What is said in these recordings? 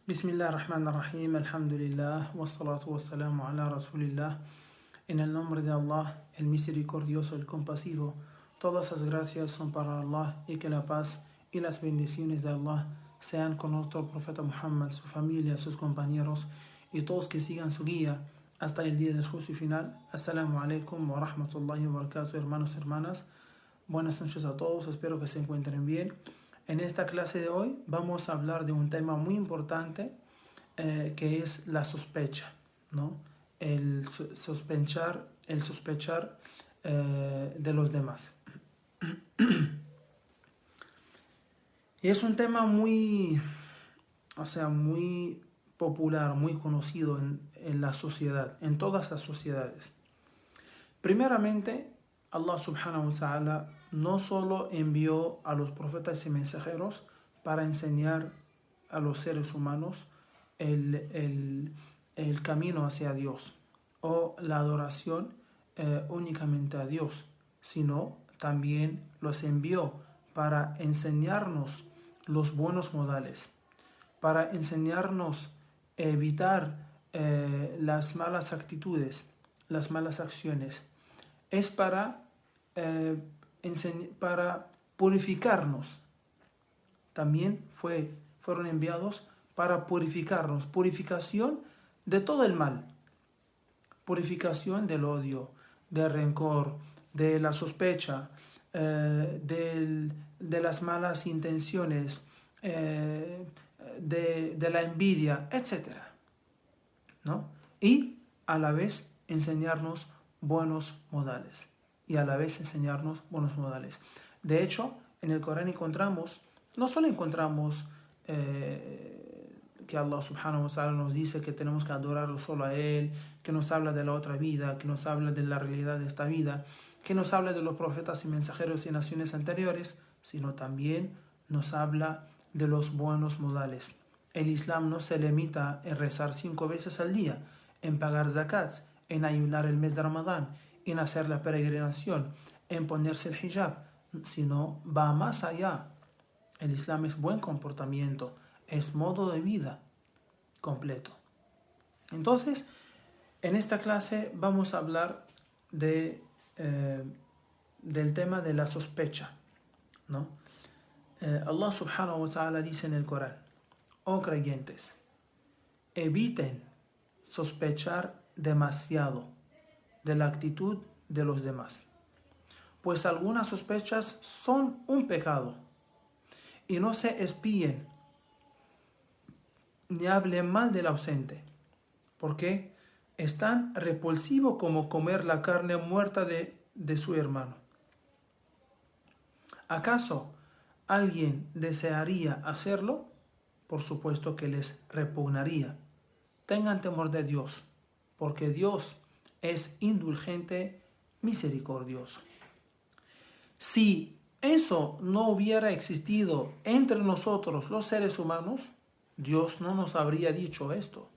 Bismillah ar-Rahman ar-Rahim, alhamdulillah, wassalatu wassalamu ala rasulillah. En el nombre de Allah, el misericordioso, el compasivo, todas las gracias son para Allah y que la paz y las bendiciones de Allah sean con nuestro profeta Muhammad, su familia, sus compañeros y todos que sigan su guía hasta el día del juicio final. Assalamu alaikum wa rahmatullahi wa barakatuh, hermanos y hermanas. Buenas noches a todos, espero que se encuentren bien. En esta clase de hoy vamos a hablar de un tema muy importante que es la sospecha, ¿no? El sospechar de los demás. Y es un tema muy popular, muy conocido en la sociedad, en todas las sociedades. Primeramente, Allah subhanahu wa ta'ala no solo envió a los profetas y mensajeros para enseñar a los seres humanos el camino hacia Dios o la adoración únicamente a Dios, sino también los envió para enseñarnos los buenos modales, para enseñarnos a evitar las malas actitudes, las malas acciones. Es para purificarnos. También fueron enviados para purificarnos. Purificación de todo el mal. Purificación del odio, del rencor, de la sospecha, de las malas intenciones, de la envidia, etc., ¿no? Y a la vez enseñarnos buenos modales. De hecho, en el Corán no solo encontramos que Allah subhanahu wa ta'ala nos dice que tenemos que adorarlo solo a Él, que nos habla de la otra vida, que nos habla de la realidad de esta vida, que nos habla de los profetas y mensajeros y naciones anteriores, sino también nos habla de los buenos modales. El Islam no se limita en rezar 5 veces al día, en pagar zakats, en ayunar el mes de Ramadán, en hacer la peregrinación, en ponerse el hijab, sino va más allá. El Islam es buen comportamiento, es modo de vida completo. Entonces, en esta clase vamos a hablar del tema de la sospecha, ¿no? Allah subhanahu wa ta'ala dice en el Corán: oh creyentes, eviten sospechar demasiado de la actitud de los demás, pues algunas sospechas son un pecado, y no se espíen ni hablen mal del ausente, porque es tan repulsivo como comer la carne muerta de su hermano. ¿Acaso alguien desearía hacerlo? Por supuesto que les repugnaría. Tengan temor de Dios, porque Dios es indulgente, misericordioso. Si eso no hubiera existido entre nosotros los seres humanos, Dios no nos habría dicho esto.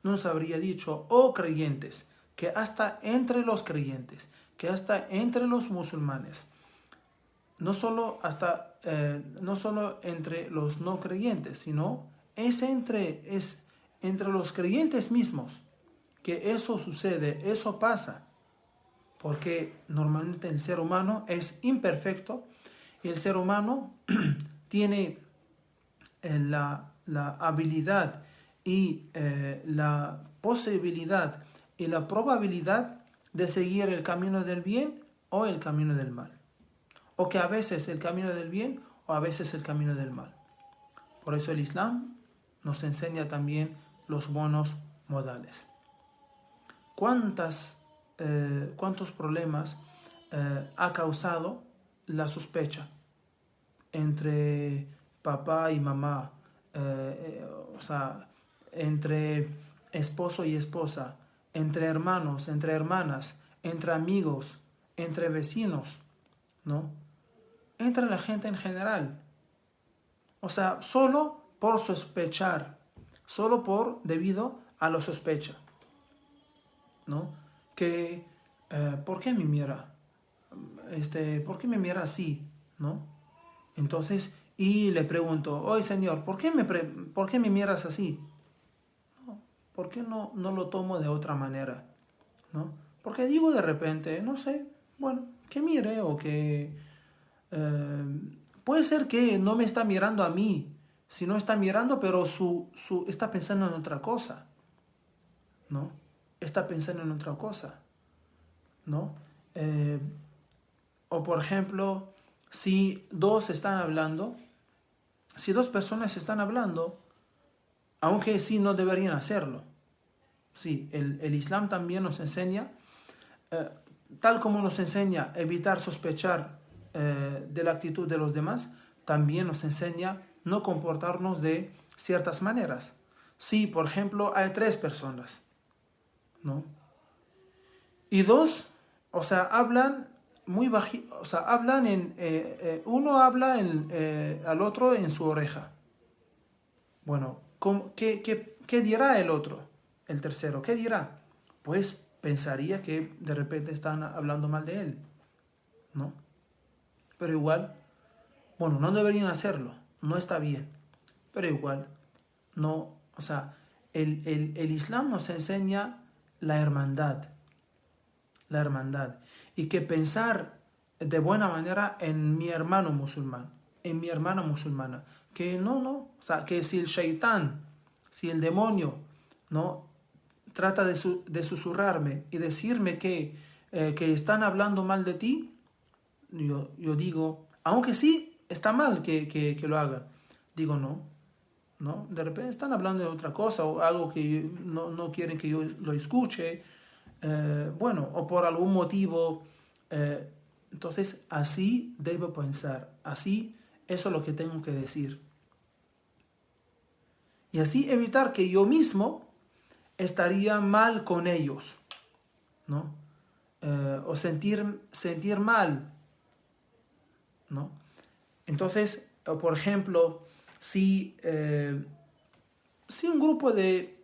No nos habría dicho, oh creyentes, que hasta entre los creyentes, que hasta entre los musulmanes, no solo entre los no creyentes, sino es entre los creyentes mismos que eso sucede, eso pasa. Porque normalmente el ser humano es imperfecto y el ser humano tiene la habilidad y la posibilidad y la probabilidad de seguir el camino del bien o el camino del mal. O que a veces el camino del bien o a veces el camino del mal. Por eso el Islam nos enseña también los buenos modales. ¿Cuántos problemas ha causado la sospecha entre papá y mamá, entre esposo y esposa, entre hermanos, entre hermanas, entre amigos, entre vecinos, ¿no? Entre la gente en general. Solo por sospechar, debido a la sospecha, ¿no? Que, ¿por qué me mira? ¿Por qué me mira así? ¿No? Entonces, y le pregunto, oye Señor, ¿por qué me miras así? No, ¿por qué no lo tomo de otra manera? ¿No? Porque digo de repente, no sé, bueno, que mire o que puede ser que no me está mirando a mí, si no está mirando, pero está pensando en otra cosa, ¿no? Está pensando en otra cosa, ¿no? Eh, o por ejemplo, si dos están hablando, si dos personas están hablando, aunque sí no deberían hacerlo, sí, el Islam también nos enseña, eh, tal como nos enseña evitar sospechar de la actitud de los demás, también nos enseña no comportarnos de ciertas maneras. Si, por ejemplo, hay tres personas, ¿no? Y dos, o sea, hablan muy bajito, o sea, hablan uno habla al otro en su oreja. Bueno, ¿qué dirá el otro? El tercero, ¿qué dirá? Pues pensaría que de repente están hablando mal de él, ¿no? Pero igual, bueno, no deberían hacerlo, no está bien, pero igual, no, o sea, el Islam nos enseña la hermandad, la hermandad, y que pensar de buena manera en mi hermano musulmán, en mi hermana musulmana, que no, o sea, que si el shaitán, si el demonio, ¿no? Trata de susurrarme y decirme que están hablando mal de ti, yo digo, aunque sí está mal que lo hagan, digo no, ¿no? De repente están hablando de otra cosa o algo que no quieren que yo lo escuche, bueno, o por algún motivo. Entonces, así debo pensar, así eso es lo que tengo que decir. Y así evitar que yo mismo estaría mal con ellos, ¿no? O sentir mal, ¿no? Entonces, por ejemplo, si un grupo de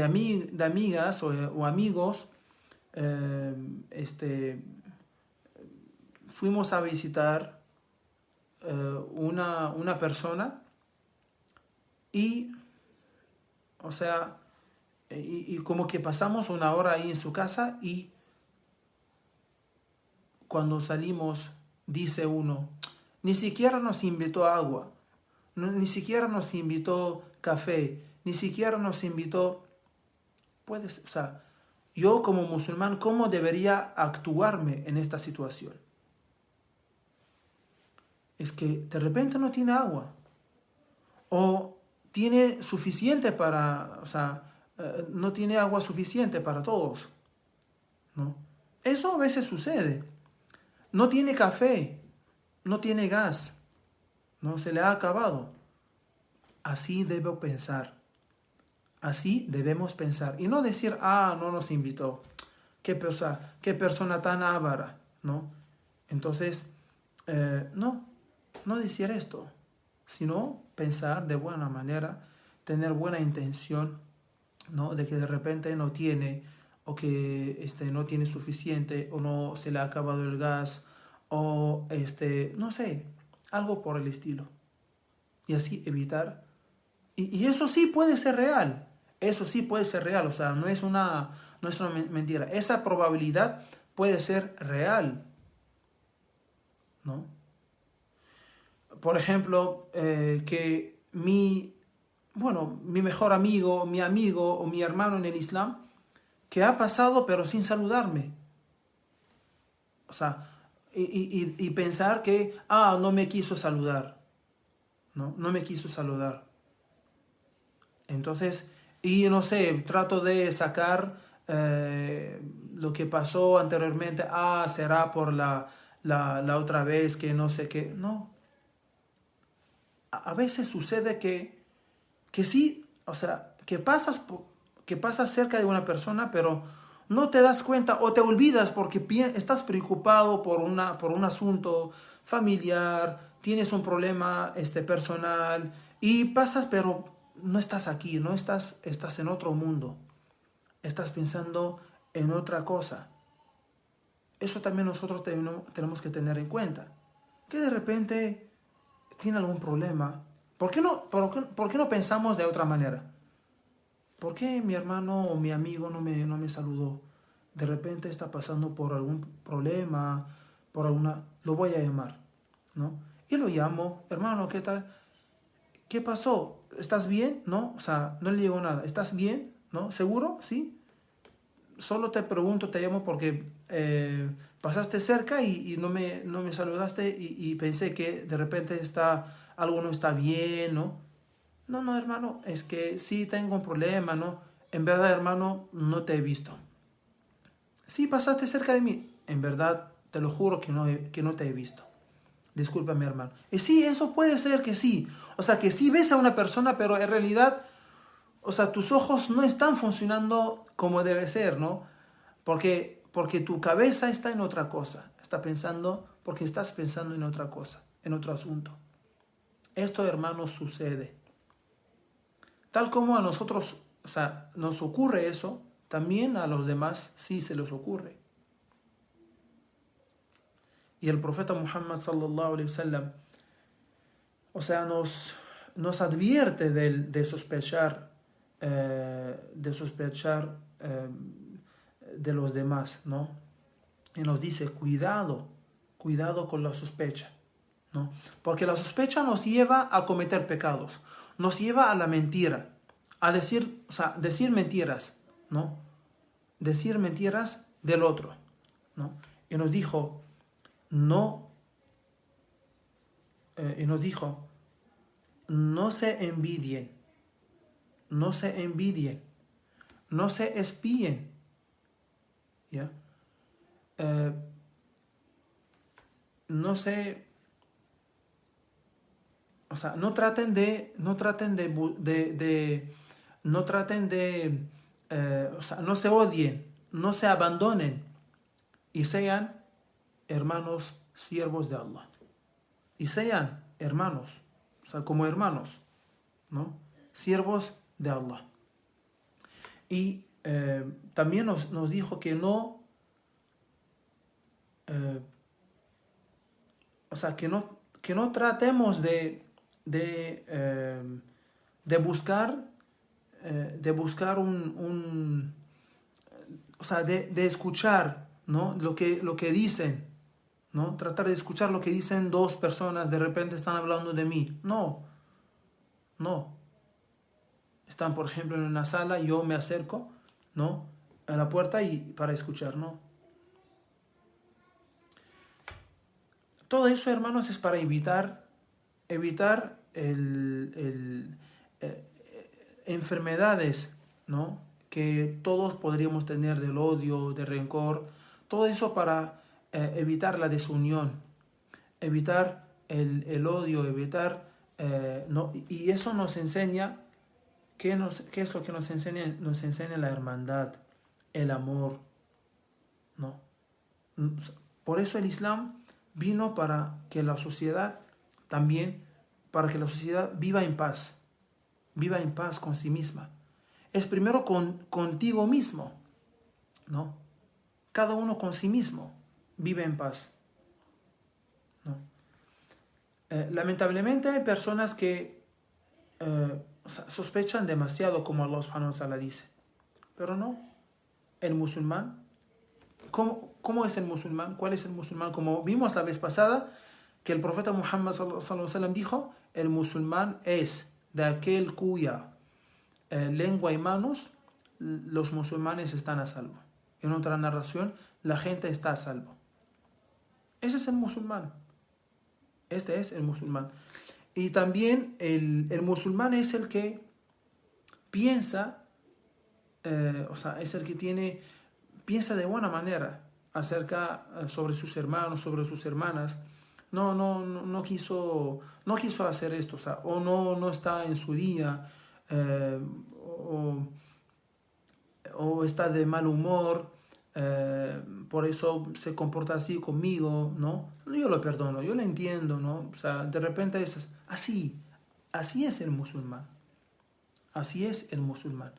amigas o amigos eh, este, fuimos a visitar una persona y, o sea, y como que pasamos una hora ahí en su casa y cuando salimos dice uno, ni siquiera nos invitó agua, ni siquiera nos invitó café, ni siquiera nos invitó, puedes, o sea, yo como musulmán, ¿cómo debería actuarme en esta situación? Es que de repente no tiene agua o tiene suficiente para, o sea, no tiene agua suficiente para todos, ¿no? Eso a veces sucede. No tiene café, no tiene gas, no se le ha acabado. Así debo pensar. Así debemos pensar. Y no decir, no nos invitó. Qué persona tan avara, ¿no? Entonces, no decir esto, sino pensar de buena manera, tener buena intención, ¿no? De que de repente no tiene, o que no tiene suficiente, o no se le ha acabado el gas, o no sé, algo por el estilo. Y así evitar. Y eso sí puede ser real. Eso sí puede ser real. O sea, no es una mentira. Esa probabilidad puede ser real, ¿no? Por ejemplo, que mi mejor amigo, mi amigo o mi hermano en el Islam, que ha pasado pero sin saludarme. O sea, y pensar que, no me quiso saludar, no me quiso saludar. Entonces, y no sé, trato de sacar lo que pasó anteriormente, será por la otra vez que no sé qué. No, a veces sucede que sí, o sea, que pasas cerca de una persona, pero no te das cuenta o te olvidas porque estás preocupado por un asunto familiar, tienes un problema personal y pasas, pero no estás aquí, no estás en otro mundo, estás pensando en otra cosa. Eso también nosotros tenemos que tener en cuenta, que de repente tiene algún problema, por qué no pensamos de otra manera? ¿Por qué mi hermano o mi amigo no me saludó? De repente está pasando por algún problema, lo voy a llamar, ¿no? Y lo llamo, hermano, ¿qué tal? ¿Qué pasó? ¿Estás bien? ¿No? O sea, no le digo nada. ¿Estás bien? ¿No? ¿Seguro? ¿Sí? Solo te pregunto, te llamo porque pasaste cerca y no me saludaste y pensé que de repente algo no está bien, ¿no? No, no, hermano, es que sí tengo un problema, ¿no? En verdad, hermano, no te he visto. Sí, pasaste cerca de mí. En verdad, te lo juro que no te he visto. Discúlpame, hermano. Y sí, eso puede ser que sí. O sea, que sí ves a una persona, pero en realidad, o sea, tus ojos no están funcionando como debe ser, ¿no? Porque tu cabeza está en otra cosa. Porque estás pensando en otra cosa, en otro asunto. Esto, hermano, sucede. Tal como a nosotros, o sea, nos ocurre eso, también a los demás sí se les ocurre. Y el profeta Muhammad sallallahu alaihi wasallam, o sea, nos advierte de sospechar de los demás, ¿no? Y nos dice, cuidado con la sospecha, ¿no? Porque la sospecha nos lleva a cometer pecados, nos lleva a la mentira, a decir, o sea, decir mentiras, ¿no? Decir mentiras del otro, ¿no? Y nos dijo, no, y nos dijo, no se envidien, no se envidien, no se espíen, ¿ya? Eh, no se, o sea, no traten no traten de, o sea, no se odien, no se abandonen y sean hermanos siervos de Allah. Y sean hermanos, o sea, como hermanos, ¿no? Siervos de Allah. Y también nos dijo que no, eh, o sea, que no tratemos de buscar, de buscar o sea, de escuchar, ¿no? Lo que dicen, ¿no? Tratar de escuchar lo que dicen dos personas, de repente están hablando de mí. No, no. Están, por ejemplo, en una sala, yo me acerco, ¿no? A la puerta y para escuchar, ¿no? Todo eso, hermanos, es para evitar enfermedades, ¿no? Que todos podríamos tener del odio, del rencor. Todo eso para evitar la desunión, evitar el odio, evitar... ¿no? Y eso nos enseña, ¿qué es lo que nos enseña? Nos enseña la hermandad, el amor, ¿no? Por eso el Islam vino para que la sociedad viva en paz con sí misma. Es primero contigo mismo, ¿no? Cada uno con sí mismo vive en paz, ¿no? Lamentablemente hay personas que sospechan demasiado, como Allah subhanahu wa ta'ala dice, pero no, el musulmán, ¿cómo es el musulmán? ¿Cuál es el musulmán? Como vimos la vez pasada, que el profeta Muhammad sallallahu alaihi wasallam dijo, el musulmán es de aquel cuya lengua y manos, los musulmanes están a salvo. En otra narración, la gente está a salvo. Ese es el musulmán. Este es el musulmán. Y también el musulmán es el que piensa, o sea, es el que piensa de buena manera sobre sus hermanos, sobre sus hermanas. No quiso hacer esto, o sea, o no está en su día, eh, o, o está de mal humor, por eso se comporta así conmigo, ¿no? Yo lo perdono, yo lo entiendo, ¿no? O sea, de repente es así es el musulmán, así es el musulmán.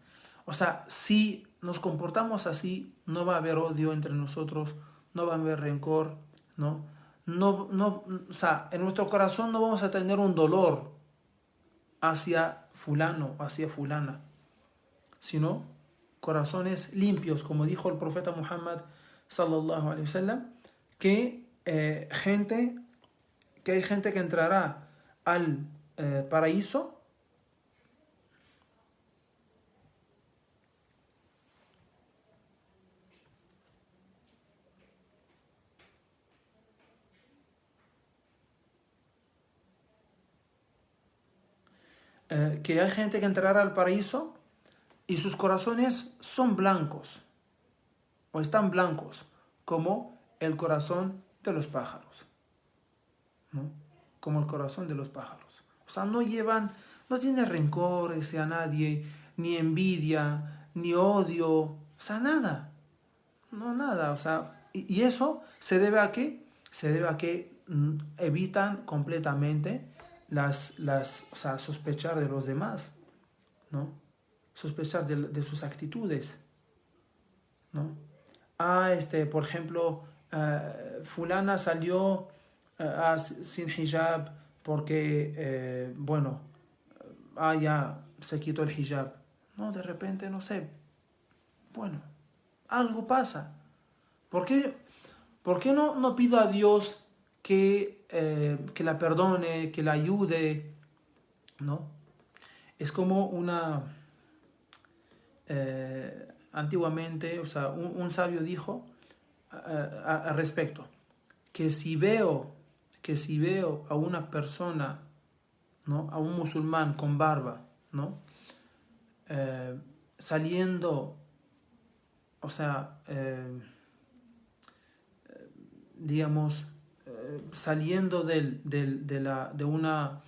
O sea, si nos comportamos así, no va a haber odio entre nosotros, no va a haber rencor, ¿no? o sea, en nuestro corazón no vamos a tener un dolor hacia fulano, hacia fulana, sino corazones limpios, como dijo el profeta Muhammad sallallahu alaihi wasallam, que hay gente que entrará al paraíso y sus corazones son blancos o están blancos como el corazón de los pájaros, ¿no? Como el corazón de los pájaros. O sea, no tienen rencor hacia nadie, ni envidia, ni odio, o sea, nada, no nada, o sea, y eso se debe a qué? Se debe a que evitan completamente o sea, sospechar de los demás, ¿no? Sospechar de sus actitudes, ¿no? Por ejemplo, fulana salió sin hijab porque, bueno, ya se quitó el hijab. No, de repente, no sé, bueno, algo pasa. ¿Por qué no pido a Dios que la perdone, que la ayude? ¿No? Es como antiguamente, o sea, un sabio dijo al respecto, que si veo a una persona, ¿no? A un musulmán con barba, ¿no? Saliendo, o sea, digamos, saliendo de una,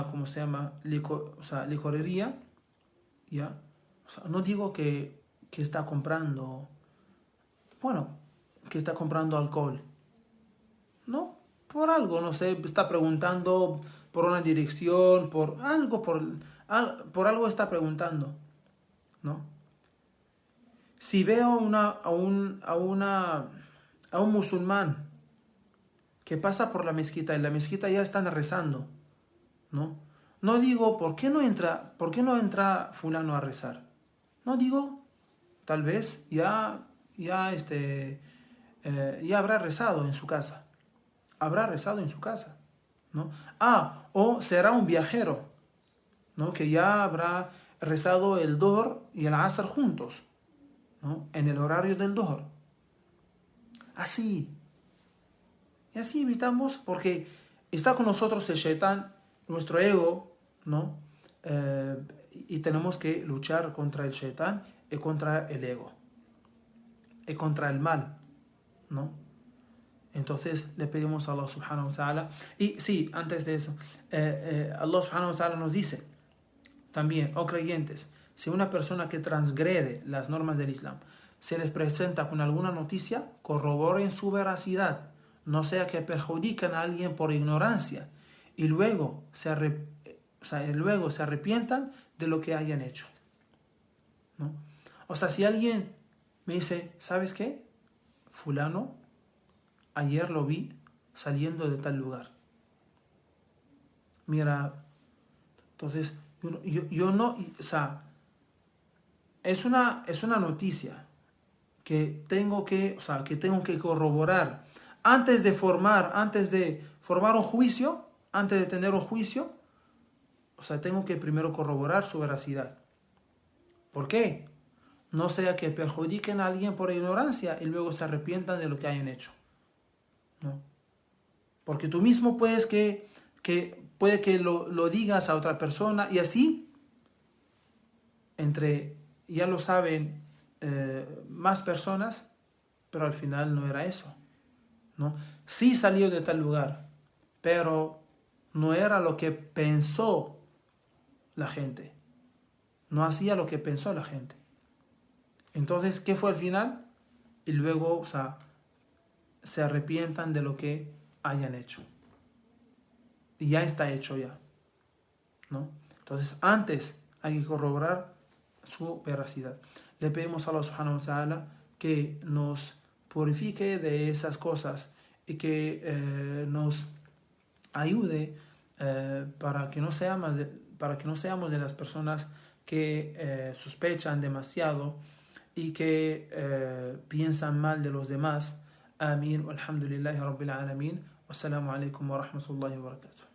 ¿cómo se llama? O sea, licorería, ¿ya? O sea, no digo que está comprando, bueno, que está comprando alcohol, ¿no? Por algo, no sé, está preguntando por una dirección, por algo está preguntando, ¿no? Si veo a un musulmán que pasa por la mezquita y en la mezquita ya están rezando, ¿no? No digo, por qué no entra fulano a rezar? No digo, tal vez ya habrá rezado en su casa. Habrá rezado en su casa, ¿no? O será un viajero, ¿no? Que ya habrá rezado el Dohr y el Asr juntos, ¿no? En el horario del Dohr. Así. Y así evitamos, porque está con nosotros el Shaitán, nuestro ego, ¿no? Y tenemos que luchar contra el Shaitán y contra el ego. Y contra el mal, ¿no? Entonces le pedimos a Allah subhanahu wa ta'ala. Y sí, antes de eso, Allah subhanahu wa ta'ala nos dice también, oh creyentes, si una persona que transgrede las normas del Islam se les presenta con alguna noticia, corroboren su veracidad, no sea que perjudiquen a alguien por ignorancia y luego luego se arrepientan de lo que hayan hecho, ¿no? O sea, si alguien me dice, ¿sabes qué? Fulano, ayer lo vi saliendo de tal lugar. Mira, entonces, yo no, o sea, es una noticia que tengo que corroborar antes de formar un juicio, antes de tener un juicio, o sea, tengo que primero corroborar su veracidad. ¿Por qué? No sea que perjudiquen a alguien por ignorancia y luego se arrepientan de lo que hayan hecho, ¿no? Porque tú mismo puede que lo digas a otra persona y así, ya lo saben más personas, pero al final no era eso, ¿no? Sí salió de tal lugar, pero no era lo que pensó la gente, no hacía lo que pensó la gente. Entonces, ¿qué fue al final? Y luego, o sea, se arrepientan de lo que hayan hecho. Y ya está hecho ya, ¿no? Entonces, antes hay que corroborar su veracidad. Le pedimos a Allah subhanahu wa ta'ala que nos purifique de esas cosas y que nos ayude para que no seamos de las personas que sospechan demasiado y que piensan mal de los demás. Amén. Alhamdulillahi Rabbil Alamin. Wassalamu alaikum wa rahmatullahi wa barakatuh.